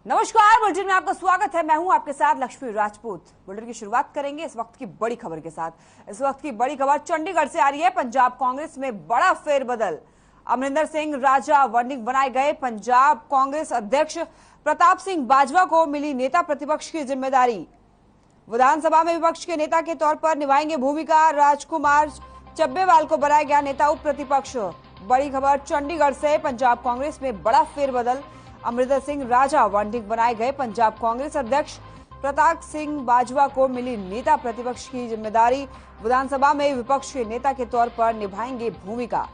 नमस्कार, बुलेटिन में आपका स्वागत है। मैं हूं आपके साथ लक्ष्मी राजपूत। बुलेटिन की शुरुआत करेंगे इस वक्त की बड़ी खबर के साथ। इस वक्त की बड़ी खबर चंडीगढ़ से आ रही है। पंजाब कांग्रेस में बड़ा फेरबदल। अमरिंदर सिंह राजा वर्निंग बनाए गए। पंजाब कांग्रेस अध्यक्ष प्रताप सिंह बाजवा को मिली नेता प्रतिपक्ष की जिम्मेदारी। विधानसभा में विपक्ष के नेता के तौर पर निभाएंगे भूमिका। राजकुमार चब्बेवाल को बनाया गया नेता उप प्रतिपक्ष। बड़ी खबर चंडीगढ़ से। पंजाब कांग्रेस में बड़ा फेरबदल। अमरिंदर सिंह राजा वर्निंग बनाए गए। पंजाब कांग्रेस अध्यक्ष प्रताप सिंह बाजवा को मिली नेता प्रतिपक्ष की जिम्मेदारी। विधानसभा में विपक्ष के नेता के तौर पर निभाएंगे भूमिका।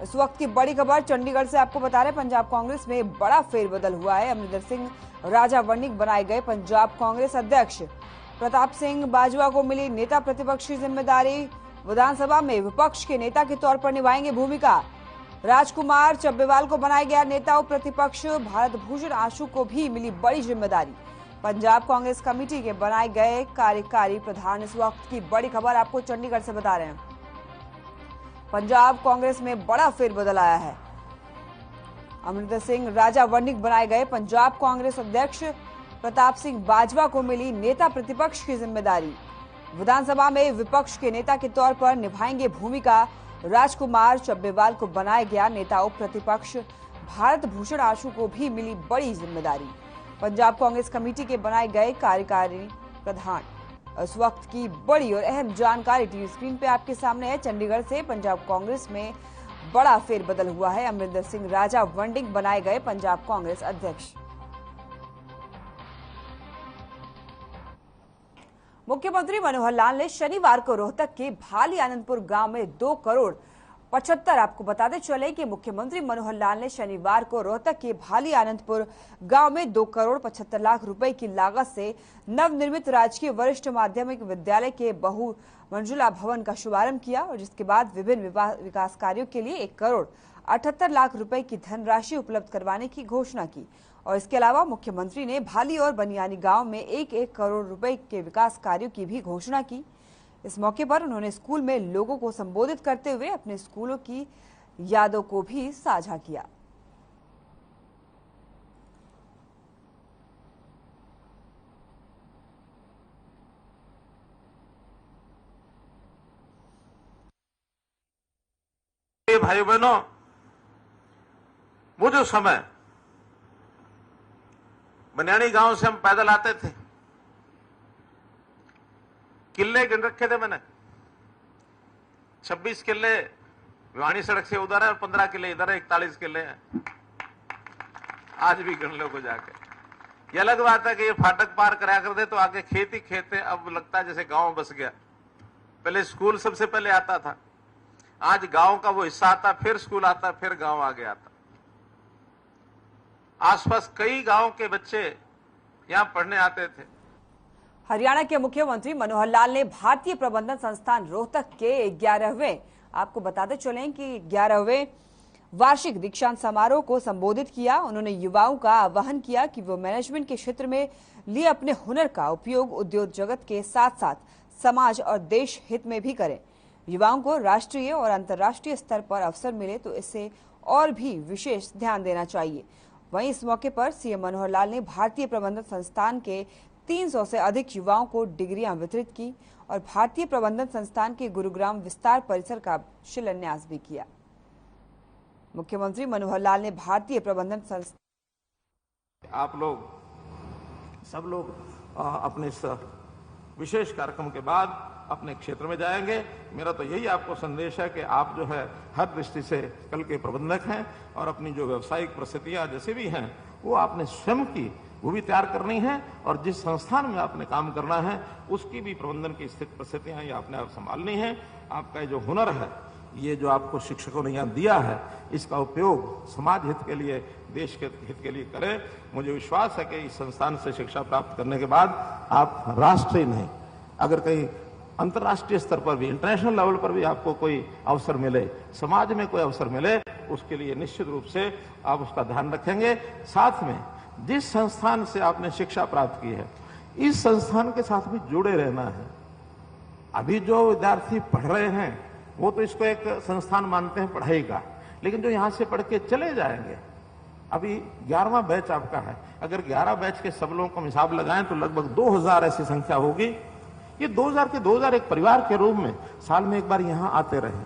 इस वक्त की बड़ी खबर चंडीगढ़ से आपको बता रहे हैं, पंजाब कांग्रेस में बड़ा फेरबदल हुआ है। अमरिंदर सिंह राजा वर्निंग बनाए गए। पंजाब कांग्रेस अध्यक्ष प्रताप सिंह बाजवा को मिली नेता प्रतिपक्ष की जिम्मेदारी। विधानसभा में विपक्ष के नेता के तौर पर निभाएंगे भूमिका। राजकुमार चब्बेवाल को बनाया गया नेता उप प्रतिपक्ष। भारत भूषण आशु को भी मिली बड़ी जिम्मेदारी। पंजाब कांग्रेस कमेटी के बनाए गए कार्यकारी प्रधान। इस वक्त की बड़ी खबर आपको चंडीगढ़ से बता रहे हैं। पंजाब कांग्रेस में बड़ा फेरबदल आया है। अमरिंदर सिंह राजा वर्निंग बनाए गए। पंजाब कांग्रेस अध्यक्ष प्रताप सिंह बाजवा को मिली नेता प्रतिपक्ष की जिम्मेदारी। विधानसभा में विपक्ष के नेता के तौर पर निभाएंगे भूमिका। राजकुमार चब्बेवाल को बनाया गया नेता उप प्रतिपक्ष। भारत भूषण आशु को भी मिली बड़ी जिम्मेदारी। पंजाब कांग्रेस कमेटी के बनाए गए कार्यकारी प्रधान। इस वक्त की बड़ी और अहम जानकारी टीवी स्क्रीन पे आपके सामने है। चंडीगढ़ से पंजाब कांग्रेस में बड़ा फेरबदल हुआ है। अमरिंदर सिंह राजा वर्निंग बनाए गए पंजाब कांग्रेस अध्यक्ष। मुख्यमंत्री मनोहर लाल ने शनिवार को रोहतक के भाली आनंदपुर गांव में 2 करोड़ 75 आपको बताते चले कि मुख्यमंत्री मनोहर लाल ने शनिवार को रोहतक के भाली आनंदपुर गांव में 2 करोड़ 75 लाख रुपए की लागत से नवनिर्मित राजकीय वरिष्ठ माध्यमिक विद्यालय के बहुमंजिला भवन का शुभारंभ किया और जिसके बाद विभिन्न विकास कार्यों के लिए 1 करोड़ 78 लाख रुपए की धनराशि उपलब्ध करवाने की घोषणा की। और इसके अलावा मुख्यमंत्री ने भाली और बनियानी गांव में 1-1 करोड़ रुपए के विकास कार्यों की भी घोषणा की। इस मौके पर उन्होंने स्कूल में लोगों को संबोधित करते हुए अपने स्कूलों की यादों को भी साझा किया। भाई बहनों, वो जो समय बनियानी गांव से हम पैदल आते थे, किले गिन रखे थे मैंने। 26 किले भिवानी सड़क से उधर है और 15 किले इधर है, 41 किले हैं। आज भी गिन लो को जाके। ये अलग बात है कि ये फाटक पार करा कर दे तो आगे खेत ही खेत है। अब लगता है जैसे गांव बस गया। पहले स्कूल सबसे पहले आता था, आज गांव का वो हिस्सा आता, फिर स्कूल आता, फिर गांव आगे आता। आसपास कई गांव के बच्चे यहां पढ़ने आते थे। हरियाणा के मुख्यमंत्री मनोहर लाल ने भारतीय प्रबंधन संस्थान रोहतक के 11वें आपको बताते चलें कि 11वें वार्षिक दीक्षांत समारोह को संबोधित किया। उन्होंने युवाओं का आह्वान किया कि वो मैनेजमेंट के क्षेत्र में लिए अपने हुनर का उपयोग उद्योग जगत के साथ साथ समाज और देश हित में भी करें। युवाओं को राष्ट्रीय और अंतर्राष्ट्रीय स्तर पर अवसर मिले तो इससे और भी विशेष ध्यान देना चाहिए। वहीं इस मौके पर सीएम मनोहर लाल ने भारतीय प्रबंधन संस्थान के 300 से अधिक युवाओं को डिग्रियां वितरित की और भारतीय प्रबंधन संस्थान के गुरुग्राम विस्तार परिसर का शिलान्यास भी किया। मुख्यमंत्री मनोहर लाल ने भारतीय प्रबंधन संस्थान आप लोग सब लोग अपने इस विशेष कार्यक्रम के बाद अपने क्षेत्र में जाएंगे। मेरा तो यही आपको संदेश है कि आप जो है हर दृष्टि से कल के प्रबंधक हैं और अपनी जो व्यावसायिक परिस्थितियां जैसे भी हैं वो आपने स्वयं की वो भी तैयार करनी है और जिस संस्थान में आपने काम करना है उसकी भी प्रबंधन की स्थिति परिस्थितियां ये आपने आप संभालनी है। आपका ये जो हुनर है, ये जो आपको शिक्षकों ने यहाँ दिया है, इसका उपयोग समाज हित के लिए, देश के हित के लिए करें। मुझे विश्वास है कि इस संस्थान से शिक्षा प्राप्त करने के बाद आप राष्ट्र ही नहीं, अगर कहीं अंतर्राष्ट्रीय स्तर पर भी, इंटरनेशनल लेवल पर भी आपको कोई अवसर मिले, समाज में कोई अवसर मिले, उसके लिए निश्चित रूप से आप उसका ध्यान रखेंगे। साथ में जिस संस्थान से आपने शिक्षा प्राप्त की है, इस संस्थान के साथ भी जुड़े रहना है। अभी जो विद्यार्थी पढ़ रहे हैं वो तो इसको एक संस्थान मानते हैं पढ़ाई का, लेकिन जो यहां से पढ़ के चले जाएंगे, अभी 11वां बैच आपका है। अगर 11 बैच के सब लोगों को हम हिसाब लगाएं तो लगभग 2000 ऐसी संख्या होगी। ये 2000 के 2000 एक परिवार के रूप में साल में एक बार यहां आते रहे।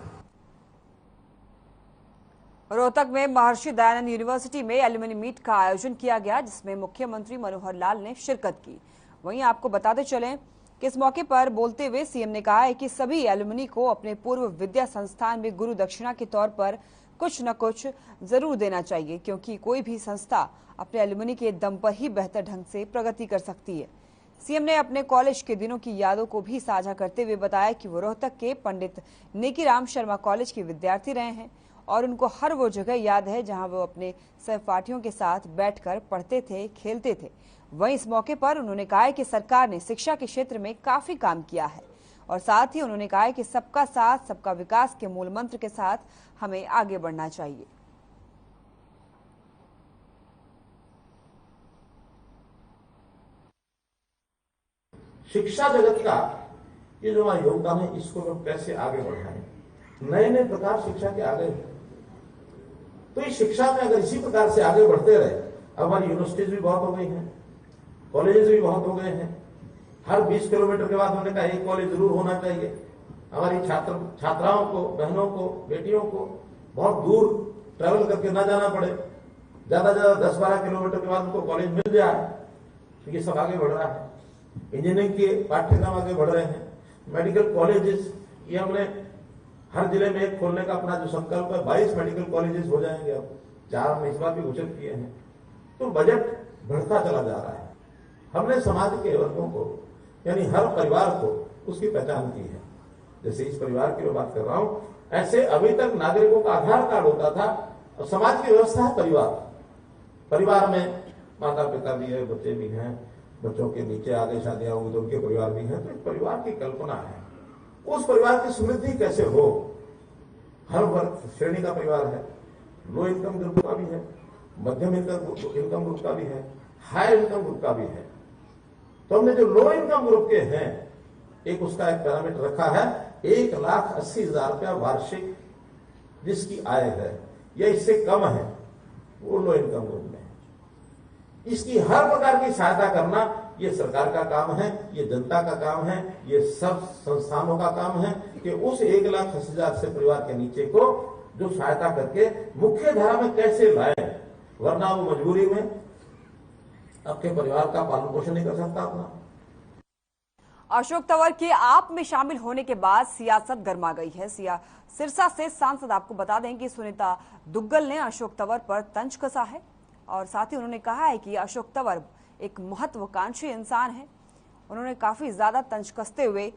रोहतक में महर्षि दयानंद यूनिवर्सिटी में एल्यूमिनी मीट का आयोजन किया गया, जिसमें मुख्यमंत्री मनोहर लाल ने शिरकत की। वहीं आपको बताते चलें कि इस मौके पर बोलते हुए सीएम ने कहा है कि सभी एल्यूमिनी को अपने पूर्व विद्या संस्थान में गुरु दक्षिणा के तौर पर कुछ न कुछ जरूर देना चाहिए, क्योंकि कोई भी संस्था अपने एल्यूमिनी के दम पर ही बेहतर ढंग से प्रगति कर सकती है। सीएम ने अपने कॉलेज के दिनों की यादों को भी साझा करते हुए बताया कि वो रोहतक के पंडित नेकीराम शर्मा कॉलेज के विद्यार्थी रहे हैं और उनको हर वो जगह याद है जहां वो अपने सहपाठियों के साथ बैठकर पढ़ते थे, खेलते थे। वहीं इस मौके पर उन्होंने कहा है कि सरकार ने शिक्षा के क्षेत्र में काफी काम किया है और साथ ही उन्होंने कहा है कि सबका साथ सबका विकास के मूल मंत्र के साथ हमें आगे बढ़ना चाहिए। शिक्षा जगत का ये जो हमारा योगदान है, इसको हम कैसे आगे बढ़ाएं। नए नए प्रकार शिक्षा के आगे हैं, तो इस शिक्षा में अगर इसी प्रकार से आगे बढ़ते रहे, अब हमारी यूनिवर्सिटीज भी बहुत हो गई हैं, कॉलेजेस भी बहुत हो गए हैं। हर 20 किलोमीटर के बाद उन्होंने कहा एक कॉलेज जरूर होना चाहिए। हमारी छात्राओं को, बहनों को, बेटियों को बहुत दूर ट्रेवल करके ना जाना पड़े, ज्यादा से ज्यादा 10-12 किलोमीटर के बाद उनको कॉलेज मिल जाए। तो ये सब आगे बढ़ रहा है। इंजीनियरिंग के पाठ्यक्रम आगे बढ़ रहे हैं। मेडिकल कॉलेजेस, ये हमने हर जिले में एक खोलने का अपना जो संकल्प है, 22 मेडिकल कॉलेजेस हो जाएंगे। अब 4 हमने इस बार भी घोषित किए हैं। तो बजट बढ़ता चला जा रहा है। हमने समाज के वर्गों को, यानी हर परिवार को उसकी पहचान की है। जैसे इस परिवार की मैं बात कर रहा हूं, ऐसे अभी तक नागरिकों का आधार कार्ड होता था और समाज की व्यवस्था है परिवार। परिवार में माता पिता भी है, बच्चे भी हैं, बच्चों के नीचे आगे शादियां होंगी तो उनके परिवार भी हैं। तो एक परिवार की कल्पना है, उस परिवार की समृद्धि कैसे हो। हर वर्ग श्रेणी का परिवार है, लो इनकम ग्रुप का भी है, मध्यम इनकम ग्रुप का भी है, हाई इनकम ग्रुप का भी है। तो हमने जो लो इनकम ग्रुप के हैं, एक उसका एक पैरामीटर रखा है, 1,80,000 रुपया वार्षिक जिसकी आय है या इससे कम है, वो लो इनकम ग्रुप में है। इसकी हर प्रकार की सहायता करना ये सरकार का काम है, ये जनता का काम है, ये सब संस्थानों का काम है कि उस 1,80,000 से परिवार के नीचे को जो सहायता करके मुख्य धारा में कैसे लाए, वरना वो मजबूरी में अपने परिवार का पालन पोषण नहीं कर सकता अपना। अशोक तंवर के आप में शामिल होने के बाद सियासत गर्मा गई है। सिरसा से सांसद आपको बता दें कि सुनीता दुग्गल ने अशोक तंवर पर तंज कसा है और साथ ही उन्होंने कहा है कि अशोक तंवर एक महत्वाकांक्षी इंसान है। उन्होंने काफी ज्यादा तंज कसते हुए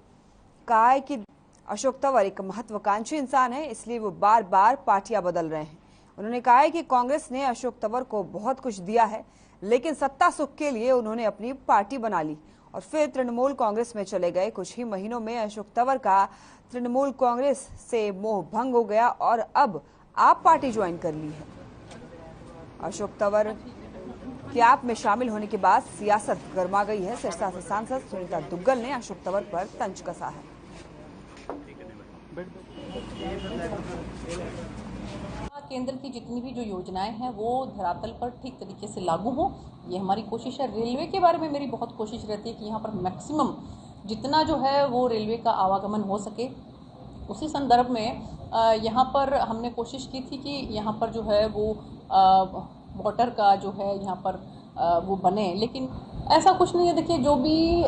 कहा है कि अशोक तंवर एक महत्वाकांक्षी इंसान है, इसलिए वो बार बार पार्टियां बदल रहे हैं। उन्होंने कहा है कि कांग्रेस ने अशोक तंवर को बहुत कुछ दिया है, लेकिन सत्ता सुख के लिए उन्होंने अपनी पार्टी बना ली और फिर तृणमूल कांग्रेस में चले गए। कुछ ही महीनों में अशोक तंवर का तृणमूल कांग्रेस से मोह भंग हो गया और अब आप पार्टी ज्वाइन कर ली है। अशोक तंवर के आप में शामिल होने के बाद सियासत गर्मा गई है। सिरसा से सांसद सुनीता दुग्गल ने अशोक तंवर पर तंज कसा है। केंद्र की जितनी भी जो योजनाएं हैं वो धरातल पर ठीक तरीके से लागू हो, ये हमारी कोशिश है। रेलवे के बारे में मेरी बहुत कोशिश रहती है कि यहाँ पर मैक्सिमम जितना जो है वो रेलवे का आवागमन हो सके। उसी संदर्भ में यहाँ पर हमने कोशिश की थी कि यहाँ पर जो है वो वाटर का जो है यहाँ पर वो बने, लेकिन ऐसा कुछ नहीं है। देखिए, जो भी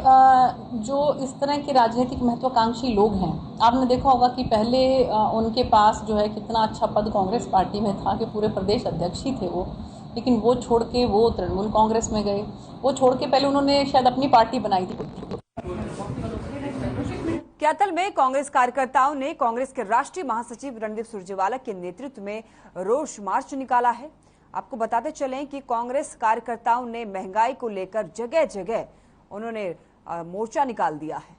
जो इस तरह के राजनीतिक महत्वाकांक्षी लोग हैं, आपने देखा होगा कि पहले उनके पास जो है कितना अच्छा पद कांग्रेस पार्टी में था कि पूरे प्रदेश अध्यक्ष ही थे वो, लेकिन वो छोड़ के वो तृणमूल कांग्रेस में गए। वो छोड़ के पहले उन्होंने शायद अपनी पार्टी बनाई थी। कैथल में कांग्रेस कार्यकर्ताओं ने कांग्रेस के राष्ट्रीय महासचिव रणदीप सुरजेवाला के नेतृत्व में रोष मार्च निकाला है। आपको बताते चलें कि कांग्रेस कार्यकर्ताओं ने महंगाई को लेकर जगह जगह उन्होंने मोर्चा निकाल दिया है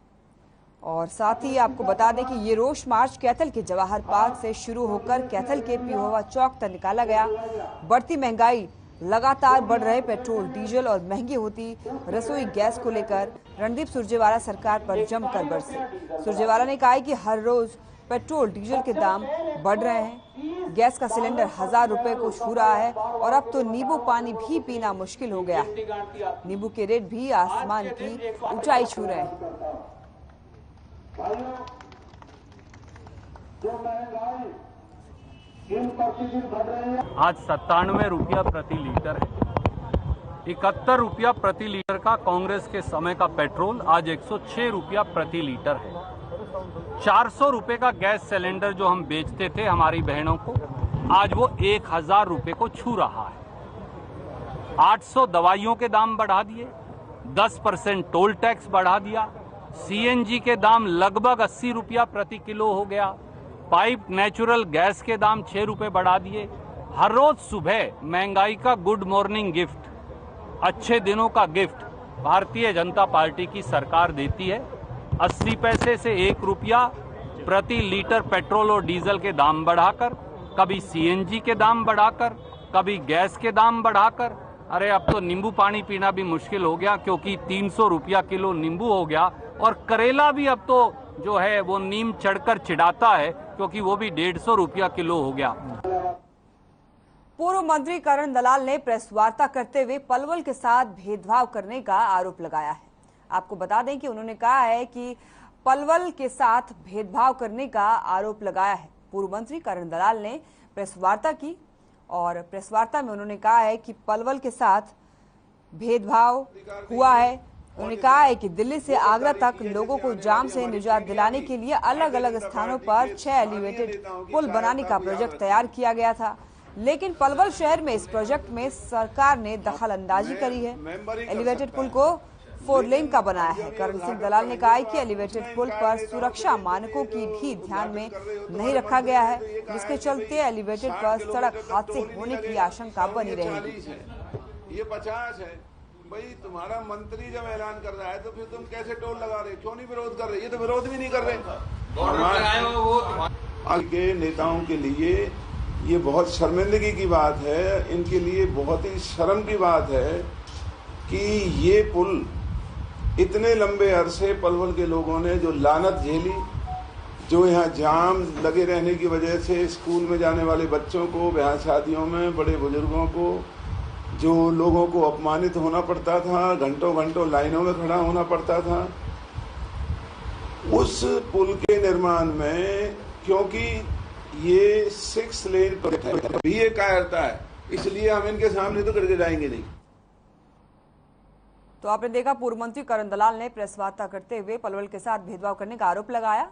और साथ ही आपको बता दें कि ये रोष मार्च कैथल के जवाहर पार्क से शुरू होकर कैथल के पिहोवा चौक तक निकाला गया। बढ़ती महंगाई, लगातार बढ़ रहे पेट्रोल डीजल और महंगी होती रसोई गैस को लेकर रणदीप सुरजेवाला सरकार पर जमकर बरसे। सुरजेवाला ने कहा कि हर रोज पेट्रोल डीजल के दाम बढ़ रहे हैं। गैस का सिलेंडर 1000 रुपए को छू रहा है और अब तो नींबू पानी भी पीना मुश्किल हो गया है। नींबू के रेट भी आसमान की ऊंचाई छू रहे हैं। आज 97 रुपया प्रति लीटर है। 71 रुपया प्रति लीटर का कांग्रेस के समय का पेट्रोल आज 106 रुपया प्रति लीटर है। 400 रुपए का गैस सिलेंडर जो हम बेचते थे हमारी बहनों को, आज वो 1000 रुपए को छू रहा है। 800 दवाइयों के दाम बढ़ा दिए, 10% टोल टैक्स बढ़ा दिया, सीएनजी के दाम लगभग 80 रुपया प्रति किलो हो गया, पाइप नेचुरल गैस के दाम 6 रुपए बढ़ा दिए। हर रोज सुबह महंगाई का गुड मॉर्निंग गिफ्ट, अच्छे दिनों का गिफ्ट भारतीय जनता पार्टी की सरकार देती है। 80 पैसे से 1 रुपया प्रति लीटर पेट्रोल और डीजल के दाम बढ़ाकर, कभी सीएनजी के दाम बढ़ाकर, कभी गैस के दाम बढ़ाकर। अरे अब तो नींबू पानी पीना भी मुश्किल हो गया, क्योंकि 300 रुपया किलो नींबू हो गया। और करेला भी अब तो जो है वो नीम चढ़कर चिढ़ाता है, क्योंकि वो भी 150 रुपया किलो हो गया। पूर्व मंत्री करण दलाल ने प्रेस वार्ता करते हुए पलवल के साथ भेदभाव करने का आरोप लगाया है। आपको बता दें कि उन्होंने कहा है कि पलवल के साथ भेदभाव करने का आरोप लगाया है। पूर्व मंत्री करण दलाल ने प्रेस वार्ता की और प्रेस वार्ता में उन्होंने कहा है कि पलवल के साथ भेदभाव हुआ है। उन्होंने कहा है कि दिल्ली से आगरा तक लोगों को जाम से निजात दिलाने के लिए अलग अलग स्थानों पर 6 एलिवेटेड पुल बनाने का प्रोजेक्ट तैयार किया गया था, लेकिन पलवल शहर में इस प्रोजेक्ट में सरकार ने दखल अंदाजी करी है। एलिवेटेड पुल को 4 लेन का बनाया है। करण सिंह दलाल ने कहा है कि एलिवेटेड पुल पर सुरक्षा मानकों की भी ध्यान में नहीं रखा गया है, जिसके चलते एलिवेटेड पर सड़क हादसे होने की आशंका बनी रहेगी। ये 50 है भाई, तुम्हारा मंत्री जब ऐलान कर रहा है तो फिर तुम कैसे टोल लगा रहे, क्यों नहीं विरोध कर रहे? ये तो विरोध भी नहीं कर रहे। आगे नेताओं के लिए ये बहुत शर्मिंदगी की बात है, इनके लिए बहुत ही शर्म की बात है कि ये पुल इतने लंबे अरसे पलवल के लोगों ने जो लानत झेली, जो यहाँ जाम लगे रहने की वजह से स्कूल में जाने वाले बच्चों को, ब्याह शादियों में बड़े बुजुर्गों को, जो लोगों को अपमानित होना पड़ता था, घंटों घंटों लाइनों में खड़ा होना पड़ता था, उस पुल के निर्माण में, क्योंकि ये 6 लेन प्रोजेक्ट भी ये कायरता है, इसलिए हम इनके सामने तो करके जाएंगे नहीं। तो आपने देखा पूर्व मंत्री करण दलाल ने प्रेस वार्ता करते हुए पलवल के साथ भेदभाव करने का आरोप लगाया।